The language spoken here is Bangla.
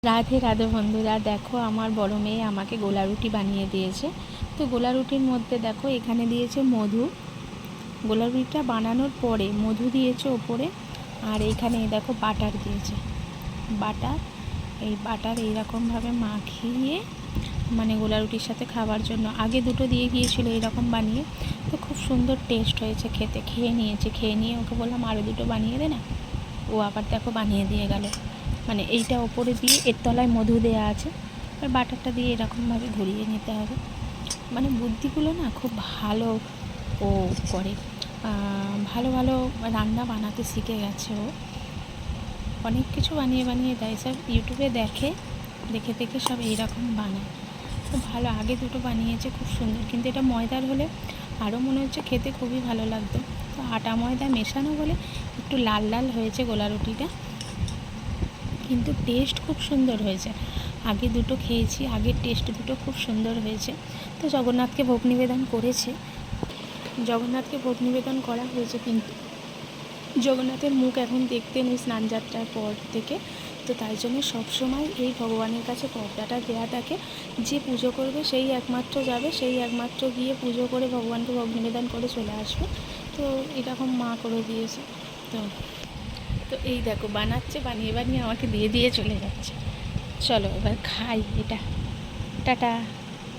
রাধে রাধে বন্ধুরা, দেখো আমার বড় মেয়ে আমাকে গোলা রুটি বানিয়ে দিয়েছে। তো গোলা রুটির মধ্যে দেখো এখানে দিয়েছে মধু। গোলা রুটিটা বানানোর পরে মধু দিয়েছে ওপরে, আর এইখানে দেখো বাটার দিয়েছে। বাটার এইরকমভাবে মাখিয়ে মানে গোলা রুটির সাথে খাওয়ার জন্য আগে দুটো দিয়ে গিয়েছিল এইরকম বানিয়ে। তো খুব সুন্দর টেস্ট হয়েছে খেতে। খেয়ে নিয়ে ওকে বললাম আরও দুটো বানিয়ে দে না। ও আবার দেখো বানিয়ে দিয়ে গেল। মানে এইটা ওপরে দিয়ে এর তলায় মধু দেওয়া আছে, আর বাটারটা দিয়ে এরকমভাবে ঘুরিয়ে নিতে হবে। মানে বুদ্ধিগুলো না খুব ভালো ও করে। ভালো ভালো রান্না বানাতে শিখে গেছে ও। অনেক কিছু বানিয়ে দেয়, সব ইউটিউবে দেখে সব এইরকম বানায়। তো ভালো, আগে দুটো বানিয়েছে খুব সুন্দর, কিন্তু এটা ময়দার হলে আরও মনে হচ্ছে খেতে খুবই ভালো লাগতো। তো আটা ময়দা মেশানো বলে একটু লাল লাল হয়েছে গোলা রুটিটা, কিন্তু টেস্ট খুব সুন্দর হয়েছে। আগে দুটো খেয়েছি, আগের টেস্ট দুটো খুব সুন্দর হয়েছে। তো জগন্নাথকে ভোগ নিবেদন করা হয়েছে, কিন্তু জগন্নাথের মুখ এখন দেখতে নেই স্নানযাত্রার পর থেকে। তো তাই জন্য সবসময় এই ভগবানের কাছে পর্দাটা দেওয়া থাকে। যে পুজো করবে সেই একমাত্র যাবে, সেই একমাত্র গিয়ে পুজো করে ভগবানকে ভোগ নিবেদন করে চলে আসবে। তো এরকম মা করে দিয়েছে। তো এই দেখো বানিয়ে বানিয়ে আমাকে দিয়ে চলে যাচ্ছে। চলো এবার খাই এটা। টাটা।